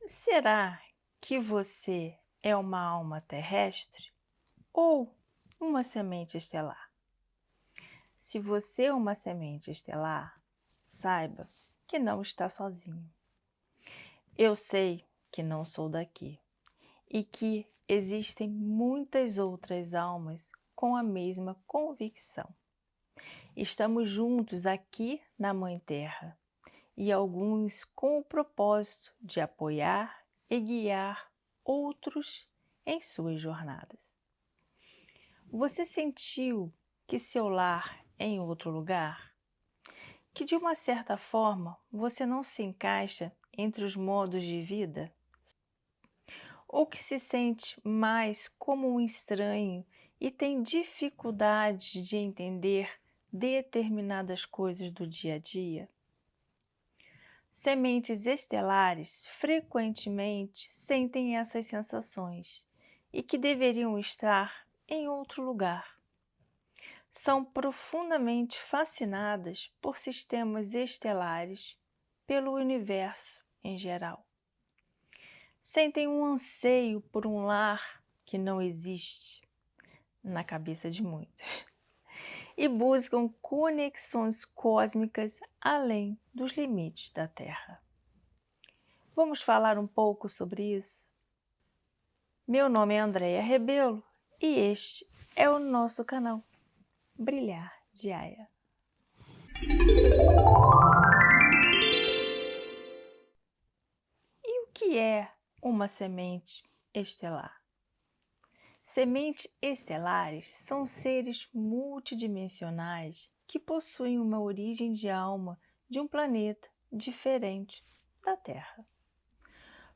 Será que você é uma alma terrestre ou uma semente estelar? Se você é uma semente estelar, saiba que não está sozinho. Eu sei que não sou daqui e que existem muitas outras almas com a mesma convicção. Estamos juntos aqui na Mãe Terra e alguns com o propósito de apoiar e guiar outros em suas jornadas. Você sentiu que seu lar é em outro lugar? Que de uma certa forma você não se encaixa entre os modos de vida? Ou que se sente mais como um estranho e tem dificuldade de entender determinadas coisas do dia a dia? Sementes estelares frequentemente sentem essas sensações e que deveriam estar em outro lugar. São profundamente fascinadas por sistemas estelares, pelo universo em geral. Sentem um anseio por um lar que não existe na cabeça de muitos e buscam conexões cósmicas além dos limites da Terra. Vamos falar um pouco sobre isso? Meu nome é Andréia Rebelo e este é o nosso canal Brilhar Diária. E o que é uma semente estelar? Sementes estelares são seres multidimensionais que possuem uma origem de alma de um planeta diferente da Terra.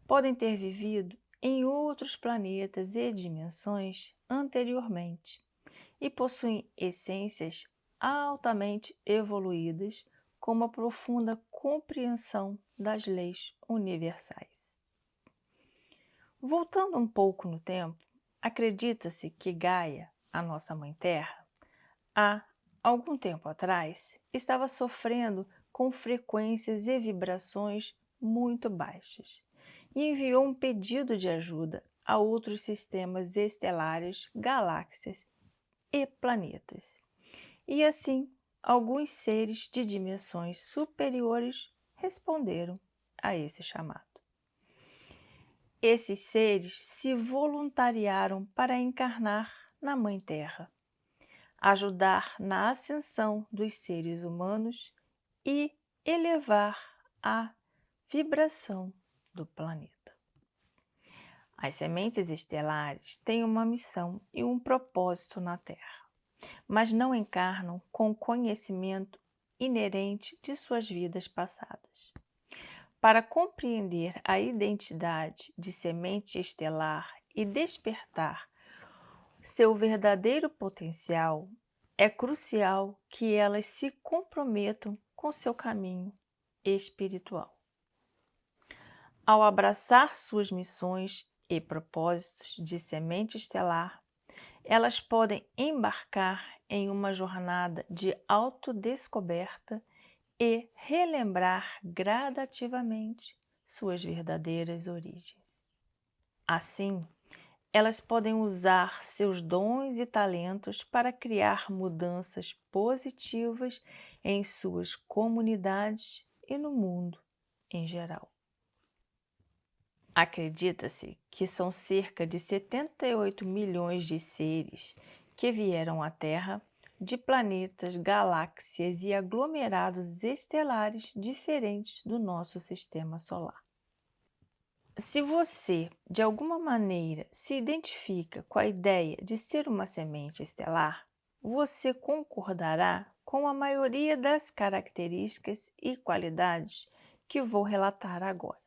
Podem ter vivido em outros planetas e dimensões anteriormente e possuem essências altamente evoluídas com uma profunda compreensão das leis universais. Voltando um pouco no tempo, acredita-se que Gaia, a nossa Mãe Terra, há algum tempo atrás, estava sofrendo com frequências e vibrações muito baixas e enviou um pedido de ajuda a outros sistemas estelares, galáxias e planetas. E assim, alguns seres de dimensões superiores responderam a esse chamado. Esses seres se voluntariaram para encarnar na Mãe Terra, ajudar na ascensão dos seres humanos e elevar a vibração do planeta. As sementes estelares têm uma missão e um propósito na Terra, mas não encarnam com o conhecimento inerente de suas vidas passadas. Para compreender a identidade de semente estelar e despertar seu verdadeiro potencial, é crucial que elas se comprometam com seu caminho espiritual. Ao abraçar suas missões e propósitos de semente estelar, elas podem embarcar em uma jornada de autodescoberta e relembrar gradativamente suas verdadeiras origens. Assim, elas podem usar seus dons e talentos para criar mudanças positivas em suas comunidades e no mundo em geral. Acredita-se que são cerca de 78 milhões de seres que vieram à Terra de planetas, galáxias e aglomerados estelares diferentes do nosso sistema solar. Se você, de alguma maneira, se identifica com a ideia de ser uma semente estelar, você concordará com a maioria das características e qualidades que vou relatar agora.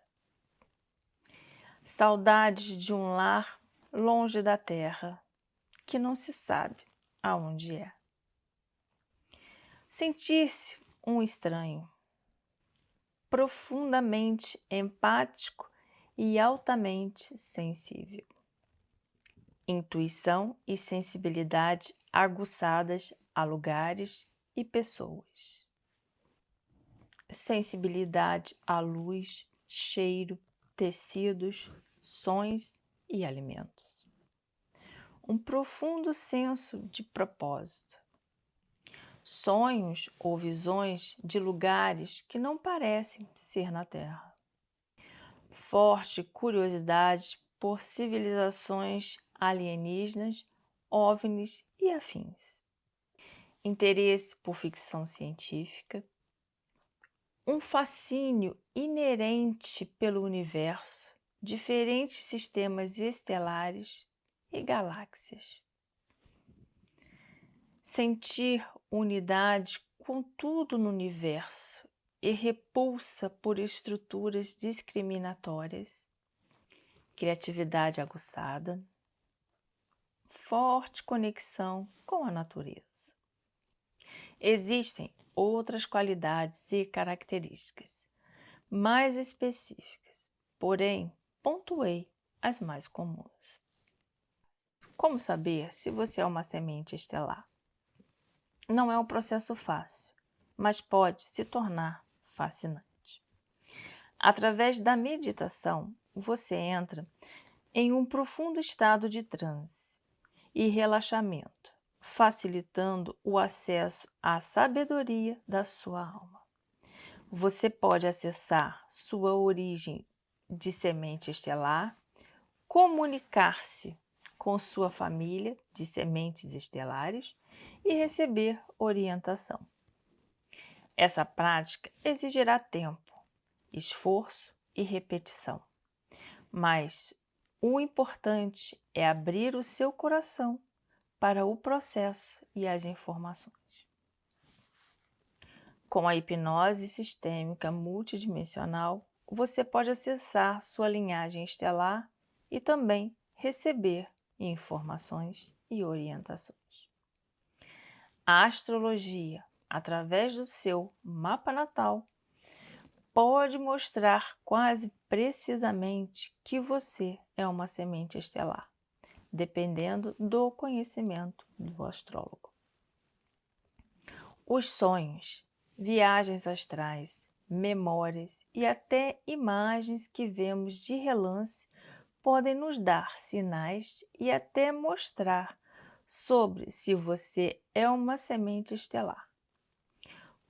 Saudades de um lar longe da terra, que não se sabe aonde é. Sentir-se um estranho, profundamente empático e altamente sensível. Intuição e sensibilidade aguçadas a lugares e pessoas. Sensibilidade à luz, cheiro, tecidos, sons e alimentos. Um profundo senso de propósito. Sonhos ou visões de lugares que não parecem ser na Terra. Forte curiosidade por civilizações alienígenas, OVNIs e afins. Interesse por ficção científica. Um fascínio inerente pelo universo, diferentes sistemas estelares e galáxias. Sentir unidade com tudo no universo e repulsa por estruturas discriminatórias, criatividade aguçada, forte conexão com a natureza. Existem outras qualidades e características mais específicas, porém pontuei as mais comuns. Como saber se você é uma semente estelar? Não é um processo fácil, mas pode se tornar fascinante. Através da meditação, você entra em um profundo estado de transe e relaxamento, facilitando o acesso à sabedoria da sua alma. Você pode acessar sua origem de semente estelar, comunicar-se com sua família de sementes estelares e receber orientação. Essa prática exigirá tempo, esforço e repetição, mas o importante é abrir o seu coração para o processo e as informações. Com a hipnose sistêmica multidimensional, você pode acessar sua linhagem estelar e também receber informações e orientações. A astrologia, através do seu mapa natal, pode mostrar quase precisamente que você é uma semente estelar, dependendo do conhecimento do astrólogo. Os sonhos, viagens astrais, memórias e até imagens que vemos de relance podem nos dar sinais e até mostrar sobre se você é uma semente estelar.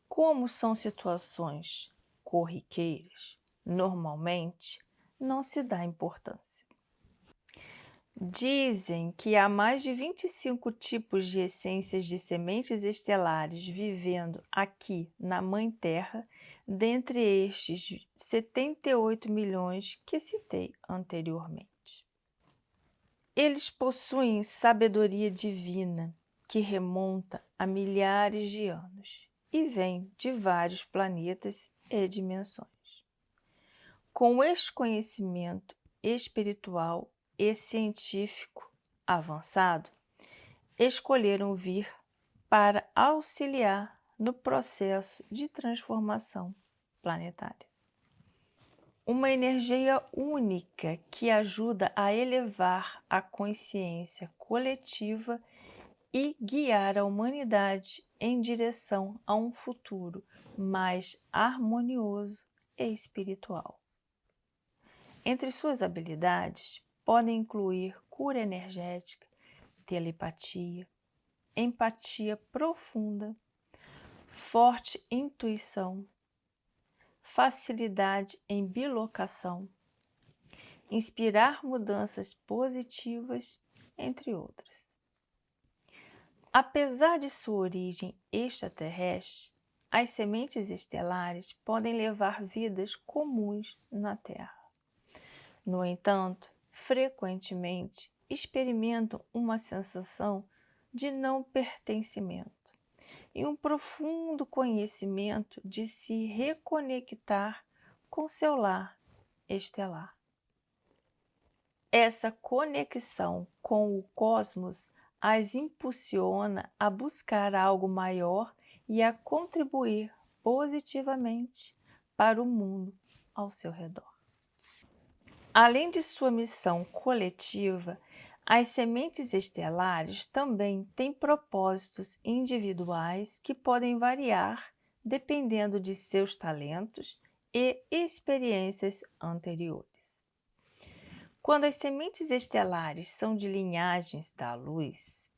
Como são situações corriqueiras, normalmente não se dá importância. Dizem que há mais de 25 tipos de essências de sementes estelares vivendo aqui na Mãe Terra, dentre estes 78 milhões que citei anteriormente. Eles possuem sabedoria divina que remonta a milhares de anos e vem de vários planetas e dimensões. Com este conhecimento espiritual e científico avançado, escolheram vir para auxiliar no processo de transformação planetária. Uma energia única que ajuda a elevar a consciência coletiva e guiar a humanidade em direção a um futuro mais harmonioso e espiritual. Entre suas habilidades, podem incluir cura energética, telepatia, empatia profunda, forte intuição, facilidade em bilocação, inspirar mudanças positivas, entre outras. Apesar de sua origem extraterrestre, as sementes estelares podem levar vidas comuns na Terra. No entanto, frequentemente experimentam uma sensação de não pertencimento e um profundo conhecimento de se reconectar com seu lar estelar. Essa conexão com o cosmos as impulsiona a buscar algo maior e a contribuir positivamente para o mundo ao seu redor. Além de sua missão coletiva, as sementes estelares também têm propósitos individuais que podem variar dependendo de seus talentos e experiências anteriores. Quando as sementes estelares são de linhagens da luz,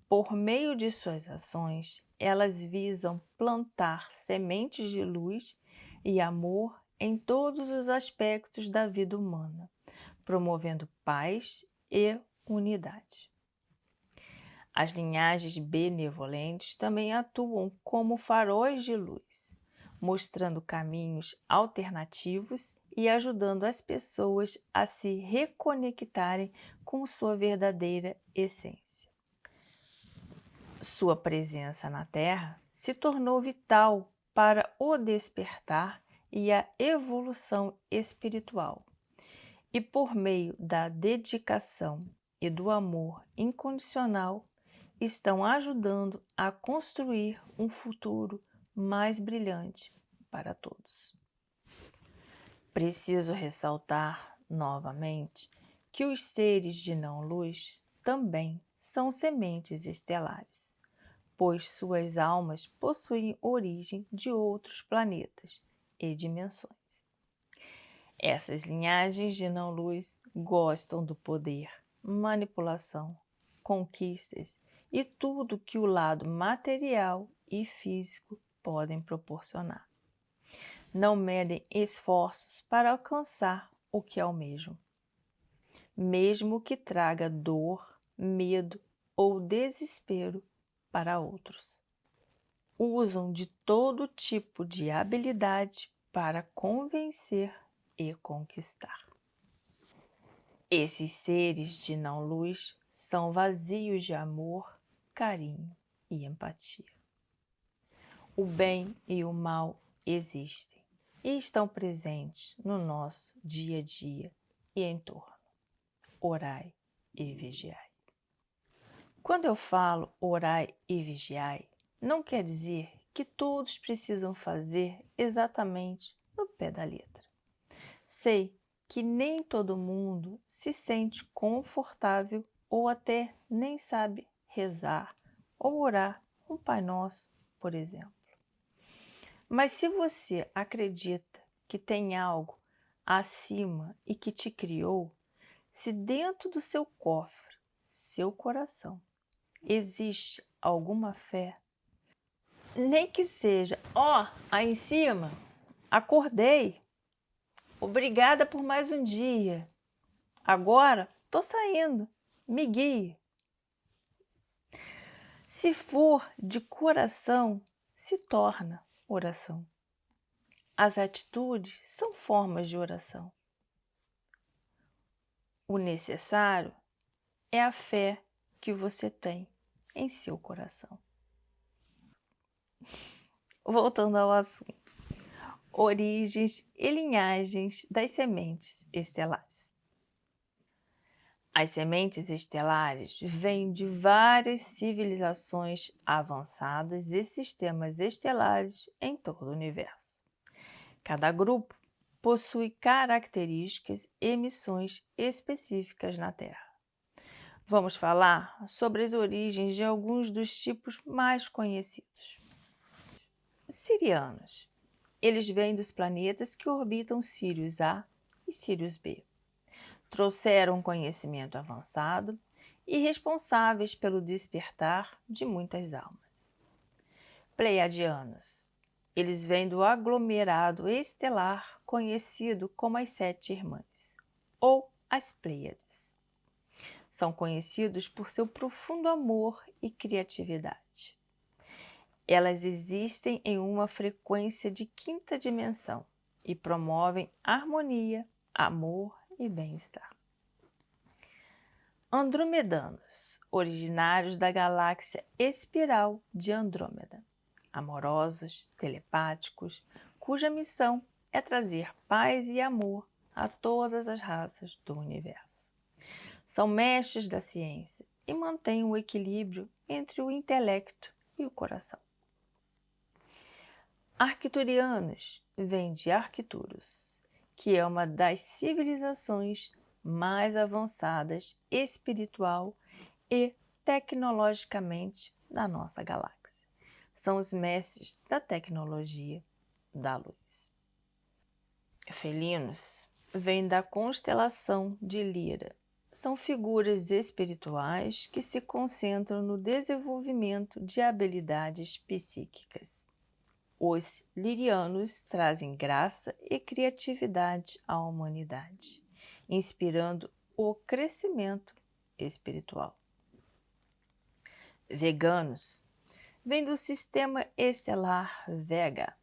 por meio de suas ações, elas visam plantar sementes de luz e amor em todos os aspectos da vida humana, promovendo paz e unidade. As linhagens benevolentes também atuam como faróis de luz, mostrando caminhos alternativos e ajudando as pessoas a se reconectarem com sua verdadeira essência. Sua presença na Terra se tornou vital para o despertar e a evolução espiritual. E por meio da dedicação e do amor incondicional, estão ajudando a construir um futuro mais brilhante para todos. Preciso ressaltar novamente que os seres de não-luz também são sementes estelares, pois suas almas possuem origem de outros planetas e dimensões. Essas linhagens de não-luz gostam do poder, manipulação, conquistas e tudo que o lado material e físico podem proporcionar. Não medem esforços para alcançar o que almejam, mesmo que traga dor, medo ou desespero para outros. Usam de todo tipo de habilidade para convencer e conquistar. Esses seres de não-luz são vazios de amor, carinho e empatia. O bem e o mal existem e estão presentes no nosso dia a dia e entorno. Orai e vigiai. Quando eu falo orai e vigiai, não quer dizer que todos precisam fazer exatamente no pé da letra. Sei que nem todo mundo se sente confortável ou até nem sabe rezar ou orar um Pai Nosso, por exemplo. Mas se você acredita que tem algo acima e que te criou, se dentro do seu cofre, seu coração, existe alguma fé, nem que seja, aí em cima, acordei, obrigada por mais um dia, agora tô saindo, me guie. Se for de coração, se torna oração. As atitudes são formas de oração. O necessário é a fé que você tem em seu coração. Voltando ao assunto. Origens e linhagens das sementes estelares. As sementes estelares vêm de várias civilizações avançadas e sistemas estelares em todo o universo. Cada grupo possui características e missões específicas na Terra. Vamos falar sobre as origens de alguns dos tipos mais conhecidos. Sirianos. Eles vêm dos planetas que orbitam Sirius A e Sirius B. Trouxeram conhecimento avançado e responsáveis pelo despertar de muitas almas. Pleiadianos. Eles vêm do aglomerado estelar conhecido como as Sete Irmãs, ou as Pleiades. São conhecidos por seu profundo amor e criatividade. Elas existem em uma frequência de quinta dimensão e promovem harmonia, amor e bem-estar. Andromedanos, originários da galáxia espiral de Andrômeda, amorosos, telepáticos, cuja missão é trazer paz e amor a todas as raças do universo. São mestres da ciência e mantêm o equilíbrio entre o intelecto e o coração. Arcturianos vêm de Arcturus, que é uma das civilizações mais avançadas espiritual e tecnologicamente da nossa galáxia. São os mestres da tecnologia da luz. Felinos vem da constelação de Lira. São figuras espirituais que se concentram no desenvolvimento de habilidades psíquicas. Os lirianos trazem graça e criatividade à humanidade, inspirando o crescimento espiritual. Veganos vêm do sistema estelar Vega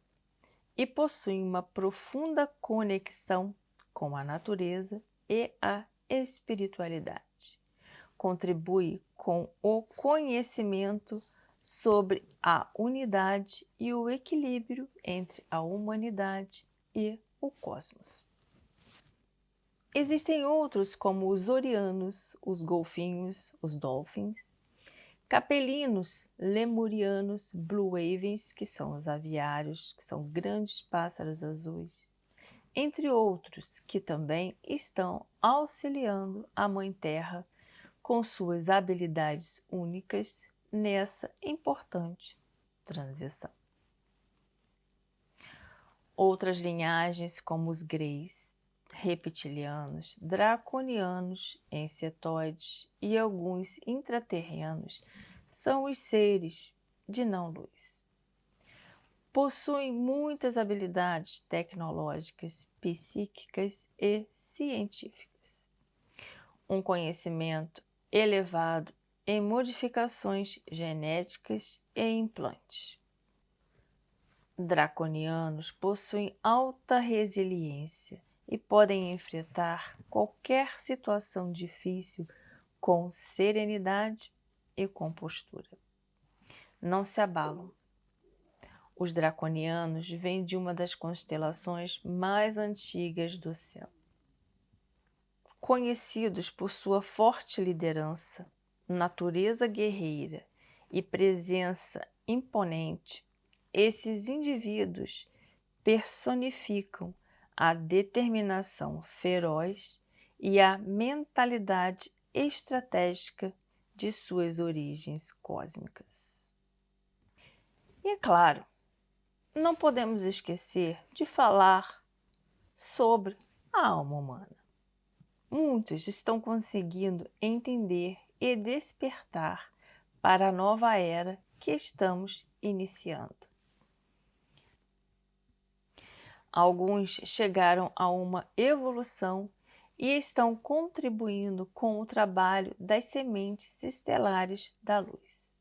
e possuem uma profunda conexão com a natureza e a espiritualidade. Contribui com o conhecimento sobre a unidade e o equilíbrio entre a humanidade e o cosmos. Existem outros como os orianos, os golfinhos, os dolphins, capelinos, lemurianos, blue ravens, que são os aviários, que são grandes pássaros azuis, entre outros que também estão auxiliando a Mãe Terra com suas habilidades únicas nessa importante transição. Outras linhagens, como os greys, reptilianos, draconianos, encetoides e alguns intraterrenos, são os seres de não-luz. Possuem muitas habilidades tecnológicas, psíquicas e científicas. Um conhecimento elevado em modificações genéticas e implantes. Draconianos possuem alta resiliência e podem enfrentar qualquer situação difícil com serenidade e compostura. Não se abalam. Os draconianos vêm de uma das constelações mais antigas do céu. Conhecidos por sua forte liderança, natureza guerreira e presença imponente, esses indivíduos personificam a determinação feroz e a mentalidade estratégica de suas origens cósmicas. E é claro, não podemos esquecer de falar sobre a alma humana. Muitos estão conseguindo entender e despertar para a nova era que estamos iniciando. Alguns chegaram a uma evolução e estão contribuindo com o trabalho das sementes estelares da luz.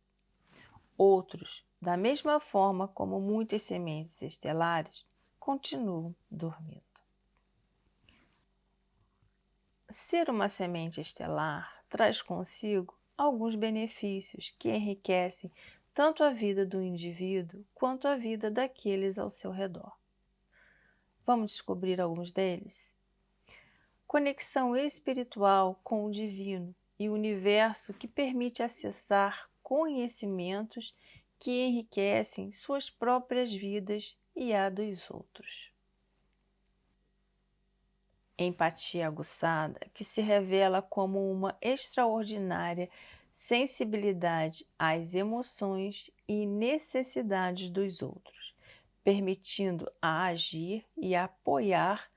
Outros, da mesma forma como muitas sementes estelares, continuam dormindo. Ser uma semente estelar traz consigo alguns benefícios que enriquecem tanto a vida do indivíduo quanto a vida daqueles ao seu redor. Vamos descobrir alguns deles? Conexão espiritual com o divino e o universo que permite acessar conhecimentos que enriquecem suas próprias vidas e a dos outros. Empatia aguçada, que se revela como uma extraordinária sensibilidade às emoções e necessidades dos outros, permitindo a agir e a apoiar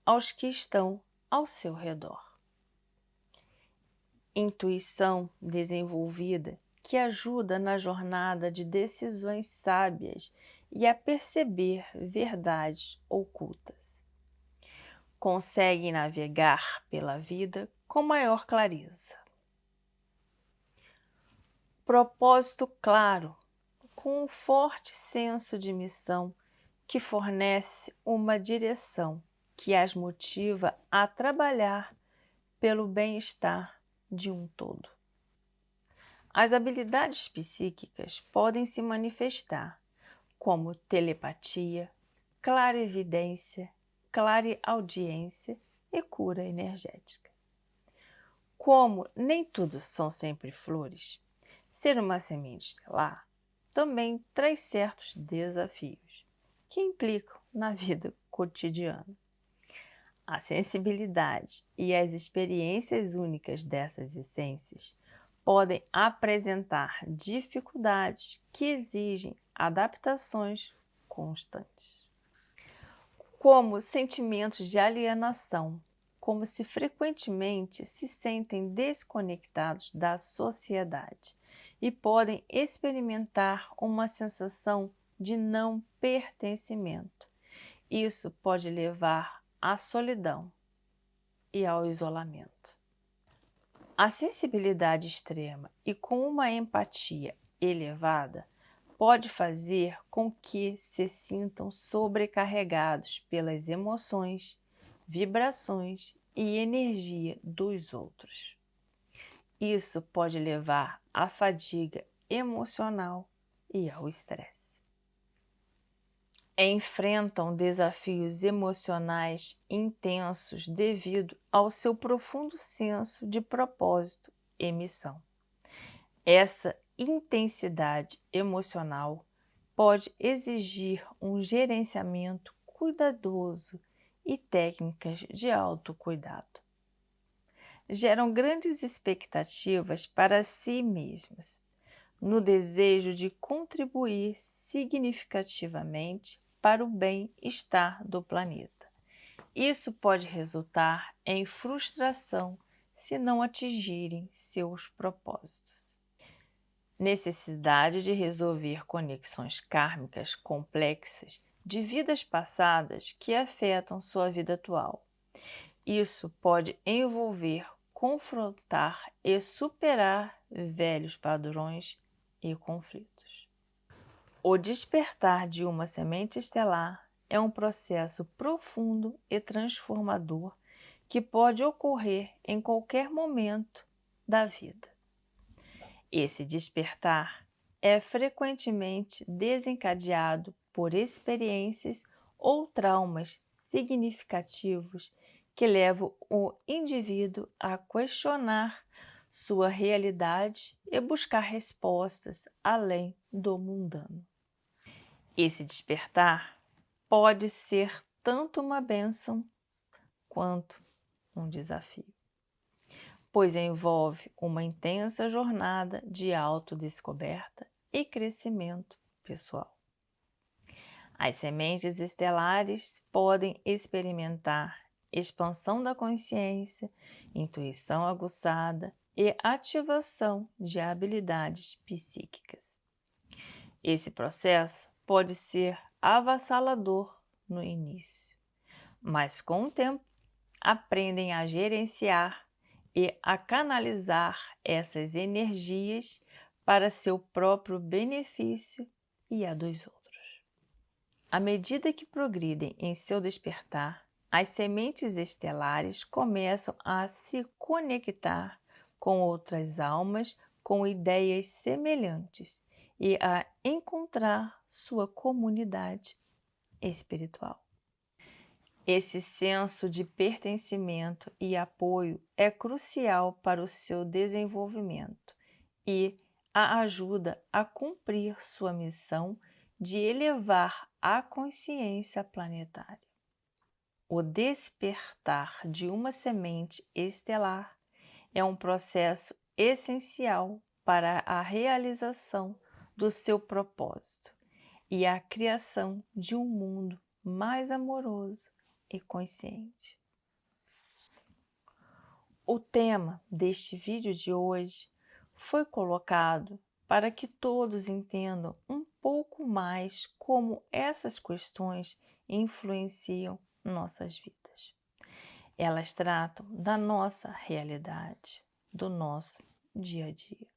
aos que estão ao seu redor. Intuição desenvolvida, que ajuda na jornada de decisões sábias e a perceber verdades ocultas. Consegue navegar pela vida com maior clareza. Propósito claro, com um forte senso de missão que fornece uma direção que as motiva a trabalhar pelo bem-estar de um todo. As habilidades psíquicas podem se manifestar como telepatia, clarividência, clareaudiência e cura energética. Como nem tudo são sempre flores, ser uma semente estelar também traz certos desafios que implicam na vida cotidiana. A sensibilidade e as experiências únicas dessas essências podem apresentar dificuldades que exigem adaptações constantes. como sentimentos de alienação, como se frequentemente se sentem desconectados da sociedade e podem experimentar uma sensação de não pertencimento. Isso pode levar à solidão e ao isolamento. A sensibilidade extrema e com uma empatia elevada pode fazer com que se sintam sobrecarregados pelas emoções, vibrações e energia dos outros. Isso pode levar à fadiga emocional e ao estresse. Enfrentam desafios emocionais intensos devido ao seu profundo senso de propósito e missão. Essa intensidade emocional pode exigir um gerenciamento cuidadoso e técnicas de autocuidado. Geram grandes expectativas para si mesmos, no desejo de contribuir significativamente para o bem-estar do planeta. Isso pode resultar em frustração se não atingirem seus propósitos. Necessidade de resolver conexões kármicas complexas de vidas passadas que afetam sua vida atual. Isso pode envolver confrontar e superar velhos padrões e conflitos. O despertar de uma semente estelar é um processo profundo e transformador que pode ocorrer em qualquer momento da vida. Esse despertar é frequentemente desencadeado por experiências ou traumas significativos que levam o indivíduo a questionar sua realidade e buscar respostas além do mundano. Esse despertar pode ser tanto uma bênção quanto um desafio, pois envolve uma intensa jornada de autodescoberta e crescimento pessoal. As sementes estelares podem experimentar expansão da consciência, intuição aguçada e ativação de habilidades psíquicas. Esse processo pode ser avassalador no início, mas com o tempo aprendem a gerenciar e a canalizar essas energias para seu próprio benefício e a dos outros. À medida que progridem em seu despertar, as sementes estelares começam a se conectar com outras almas com ideias semelhantes e a encontrar sua comunidade espiritual. Esse senso de pertencimento e apoio é crucial para o seu desenvolvimento e a ajuda a cumprir sua missão de elevar a consciência planetária. O despertar de uma semente estelar é um processo essencial para a realização do seu propósito e a criação de um mundo mais amoroso e consciente. O tema deste vídeo de hoje foi colocado para que todos entendam um pouco mais como essas questões influenciam nossas vidas. Elas tratam da nossa realidade, do nosso dia a dia.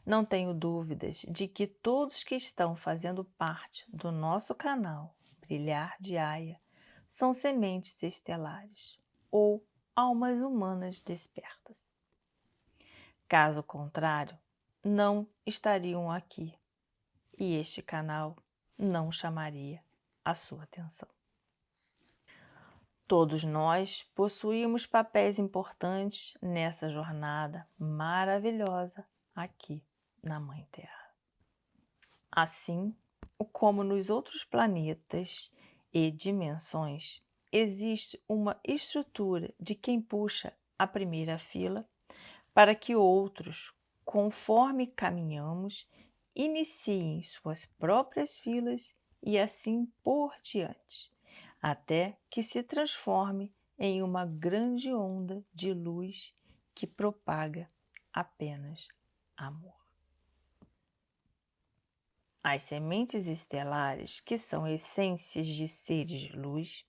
Não tenho dúvidas de que todos que estão fazendo parte do nosso canal Brilhar de Aya são sementes estelares ou almas humanas despertas. Caso contrário, não estariam aqui e este canal não chamaria a sua atenção. Todos nós possuímos papéis importantes nessa jornada maravilhosa aqui na Mãe Terra. Assim como nos outros planetas e dimensões, existe uma estrutura de quem puxa a primeira fila para que outros, conforme caminhamos, iniciem suas próprias filas e assim por diante, até que se transforme em uma grande onda de luz que propaga apenas amor. As sementes estelares, que são essências de seres de luz,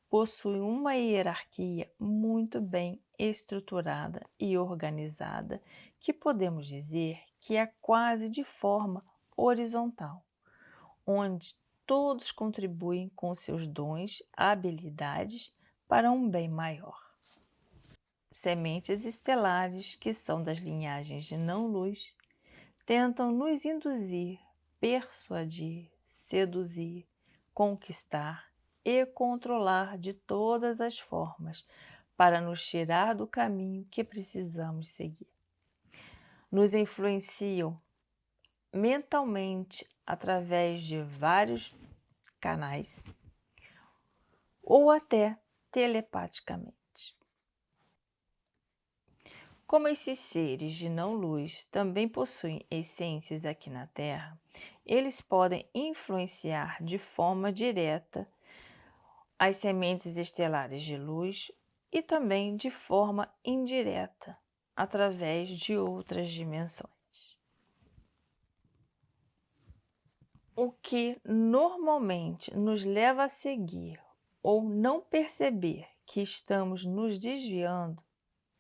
possuem uma hierarquia muito bem estruturada e organizada, que podemos dizer que é quase de forma horizontal, onde todos contribuem com seus dons, habilidades para um bem maior. Sementes estelares, que são das linhagens de não-luz, tentam nos induzir, persuadir, seduzir, conquistar e controlar de todas as formas para nos tirar do caminho que precisamos seguir. Nos influenciam mentalmente através de vários canais ou até telepaticamente. Como esses seres de não-luz também possuem essências aqui na Terra, eles podem influenciar de forma direta as sementes estelares de luz e também de forma indireta, através de outras dimensões. O que normalmente nos leva a seguir ou não perceber que estamos nos desviando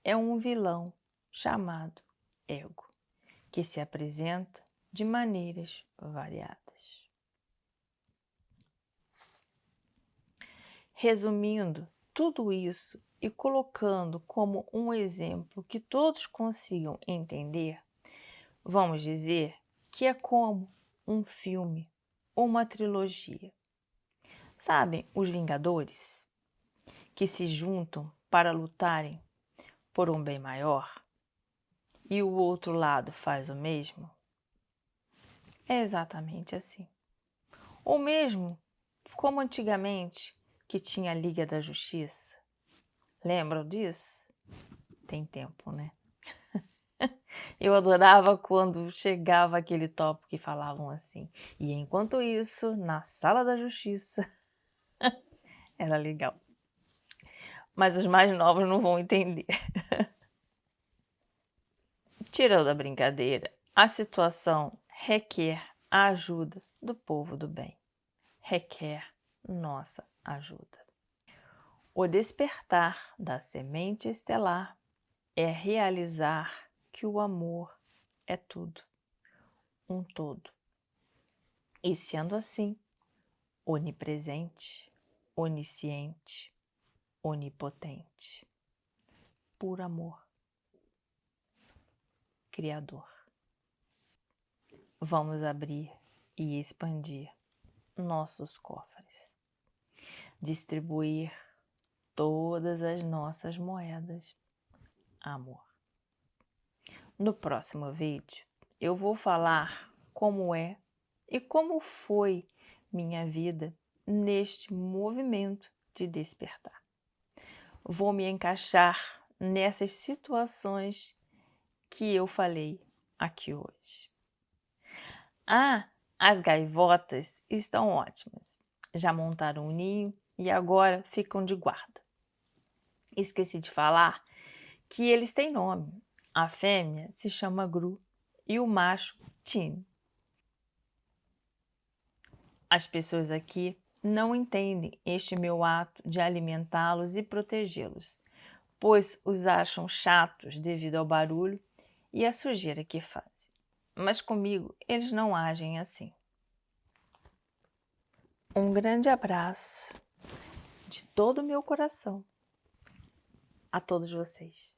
é um vilão chamado ego, que se apresenta de maneiras variadas. Resumindo tudo isso e colocando como um exemplo que todos consigam entender, vamos dizer que é como um filme ou uma trilogia. Sabem os Vingadores, que se juntam para lutarem por um bem maior e o outro lado faz o mesmo? É exatamente assim. Ou mesmo como antigamente, que tinha a Liga da Justiça. Lembram disso? Tem tempo, né? Eu adorava quando chegava aquele tópico que falavam assim. E enquanto isso, na Sala da Justiça, era legal. Mas os mais novos não vão entender. Tirando a brincadeira, a situação requer a ajuda do povo do bem. Requer nossa ajuda. O despertar da semente estelar é realizar que o amor é tudo, um todo. E sendo assim, onipresente, onisciente, onipotente, puro amor, criador. Vamos abrir e expandir nossos cofres, distribuir todas as nossas moedas, amor. No próximo vídeo, eu vou falar como é e como foi minha vida neste movimento de despertar. Vou me encaixar nessas situações que eu falei aqui hoje. Ah, as gaivotas estão ótimas. Já montaram um ninho e agora ficam de guarda. Esqueci de falar que eles têm nome. A fêmea se chama Gru e o macho Tin. As pessoas aqui não entendem este meu ato de alimentá-los e protegê-los, pois os acham chatos devido ao barulho e à sujeira que fazem. Mas comigo eles não agem assim. Um grande abraço de todo o meu coração a todos vocês.